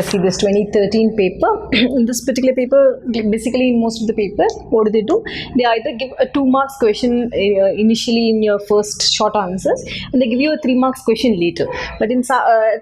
us see this 2013 paper. In this particular paper, basically in most of the papers, what do? They either give a 2 marks question initially in your first short answers, and they give you a 3 marks question later. But in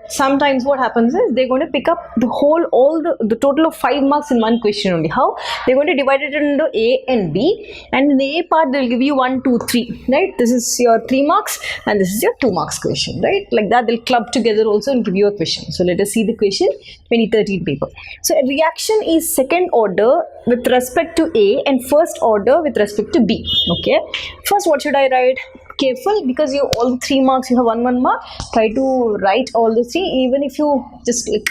sometimes what happens is they're going to pick up the total of 5 marks in one question only. How? They're going to divide it into A and B, and in the A part they'll give you 1, 2, 3. Right? This is your 3 marks, and this is your 2 marks question. Right? Like that, they'll club together also and give you a question. So let us see the question, 2013 paper. So a reaction is second order with respect to A and first order with respect to B. Okay. First, what should I write? Careful, because you all the 3 marks, you have 1 mark. Try to write all the 3, even if you just like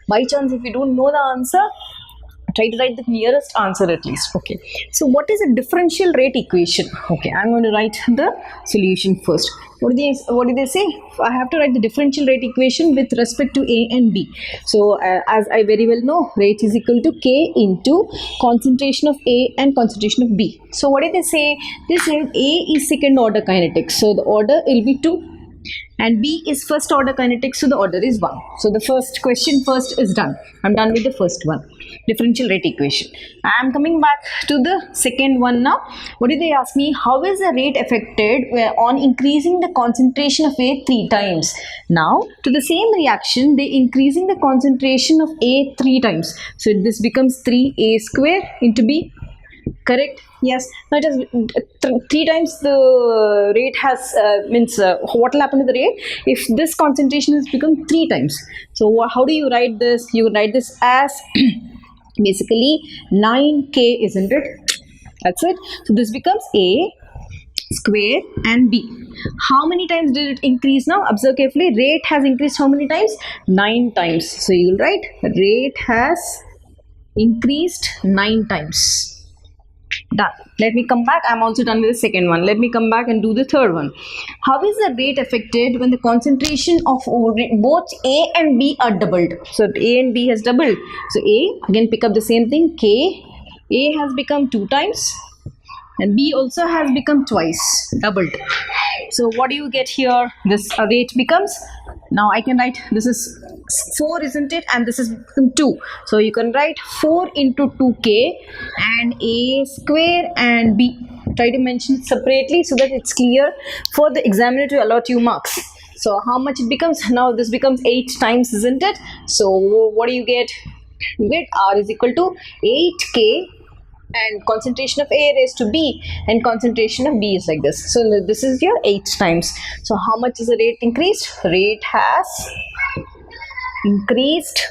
by chance if you don't know the answer, try to write the nearest answer at least. Okay, so what is a differential rate equation? Okay, I'm going to write the solution first. What do they say? I have to write the differential rate equation with respect to A and B. So as I very well know, rate is equal to K into concentration of A and concentration of B. So what did they say? They said A is second order kinetics, so the order will be 2. And B is first order kinetics, so the order is 1. So the first question first is done. I'm done with the first one, differential rate equation. I'm coming back to the second one now. What did they ask me? How is the rate affected on increasing the concentration of A 3 times? Now to the same reaction, they increasing the concentration of A 3 times. So this becomes 3A square into B. Correct? Yes. Now it is 3 times the rate has what will happen to the rate if this concentration has become 3 times. So how do you write this? You write this as basically 9K, isn't it? That's it. So this becomes A square and B. How many times did it increase now? Observe carefully. Rate has increased how many times? 9 times. So you will write rate has increased 9 times. Done. Let me come back. I'm also done with the second one. Let me come back and do the third one. How is the rate affected when the concentration of both A and B are doubled? So A and B has doubled. So A, again pick up the same thing. K, A has become 2 times and B also has become twice, doubled. So what do you get here? This rate becomes, now I can write, this is 4, isn't it? And this is 2. So you can write 4 into 2K and A square and B. Try to mention separately so that it's clear for the examiner to allot you marks. So how much it becomes? Now this becomes 8 times, isn't it? So what do you get? You get R is equal to 8K and concentration of A raised to B and concentration of B is like this. So this is your 8 times. So how much is the rate increased? Rate has increased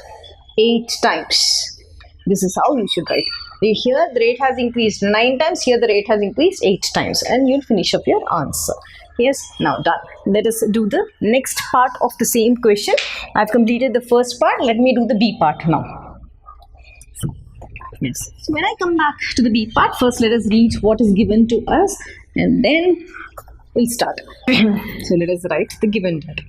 8 times. This is how you should write. Here the rate has increased 9 times, here the rate has increased 8 times, and you'll finish up your answer. Yes, now done. Let us do the next part of the same question. I've completed the first part. Let me do the B part now. Yes. So when I come back to the B part, first let us read what is given to us and then we'll start. So let us write the given data.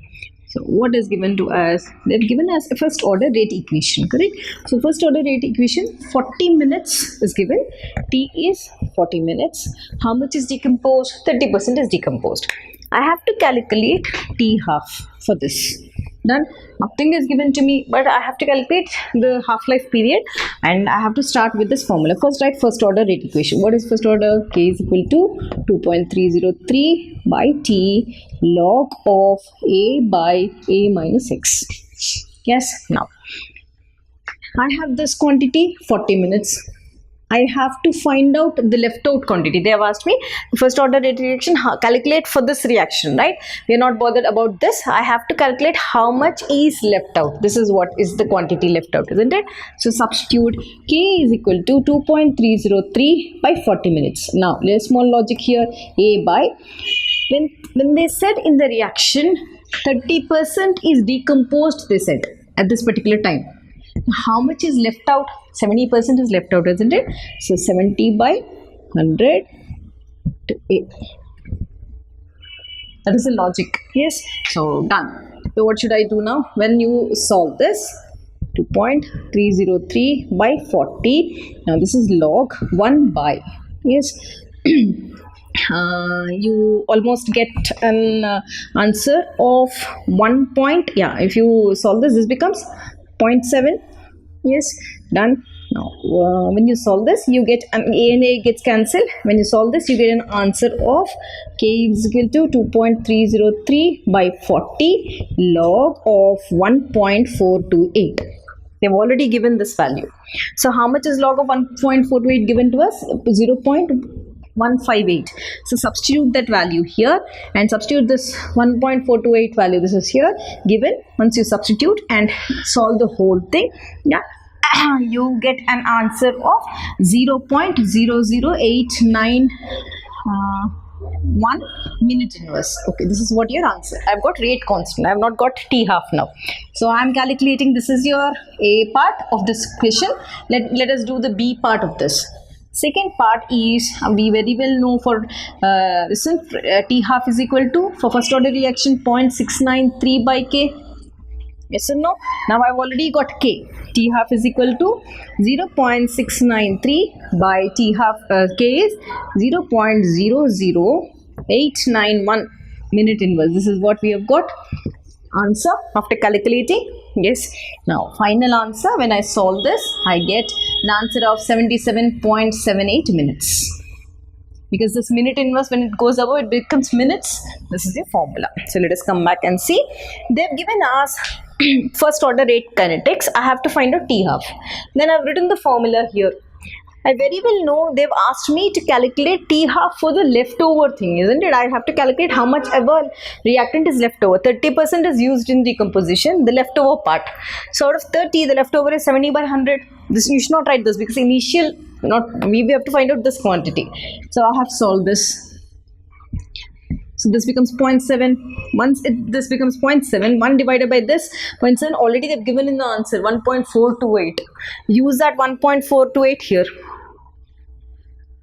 So what is given to us? They've given us a first order rate equation, correct? So first order rate equation, 40 minutes is given. T is 40 minutes. How much is decomposed? 30% is decomposed. I have to calculate T half for this. Done. Nothing is given to me, but I have to calculate the half-life period and I have to start with this formula. First, write first order rate equation. What is first order? K is equal to 2.303 by T log of A by A minus X. Yes. Now, I have this quantity 40 minutes. I have to find out the left out quantity. They have asked me first order rate reaction, calculate for this reaction, right? We are not bothered about this. I have to calculate how much is left out. This is what is the quantity left out, isn't it? So substitute K is equal to 2.303 by 40 minutes. Now, there's small logic here. A by, when they said in the reaction 30% is decomposed, they said at this particular time. How much is left out? 70% is left out, isn't it? So 70 by 100 to 8. That is the logic. Yes. So done. So what should I do now? When you solve this, 2.303 by 40. Now this is log 1 by. Yes. You almost get an answer of 1 point. Yeah. If you solve this, this becomes 0.7. Yes, done. Now, when you solve this, you get A and A gets cancelled. When you solve this, you get an answer of K is equal to 2.303 by 40 log of 1.428. They've already given this value. So, how much is log of 1.428 given to us? 0.158. So substitute that value here and substitute this 1.428 value. This is here given. Once you substitute and solve the whole thing, yeah, you get an answer of 0.00891 minute inverse. Okay, this is what your answer. I've got rate constant. I've not got T half now. So I'm calculating. This is your A part of this question. Let us do the B part of this. Second part is, we very well know for T half is equal to, for first order reaction, 0.693 by K. Yes or no? Now I've already got K. T half is equal to 0.693 by T half, K is 0.00891 minute inverse. This is what we have got. Answer after calculating. Yes. Now final answer, when I solve this, I get an answer of 77.78 minutes. Because this minute inverse, when it goes above, it becomes minutes. This is the formula. So let us come back and see. They've given us first order rate kinetics. I have to find out T half. Then I've written the formula here. I very well know they've asked me to calculate T half for the leftover thing, isn't it? I have to calculate how much ever reactant is left over. 30% is used in decomposition, the leftover part. So out of 30, the leftover is 70 by 100. This, you should not write this because initial, we have to find out this quantity. So I have solved this. So this becomes 0.7. Once this becomes 0.7, 1 divided by this 0.7, already they've given in the answer 1.428. Use that 1.428 here.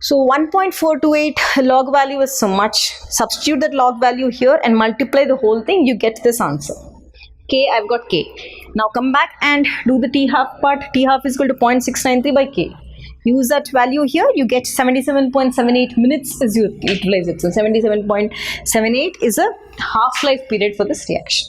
So 1.428 log value is so much. Substitute that log value here and multiply the whole thing. You get this answer. K, I've got K. Now come back and do the T half part. T half is equal to 0.693 by K. Use that value here. You get 77.78 minutes as you utilize it. So 77.78 is a half-life period for this reaction.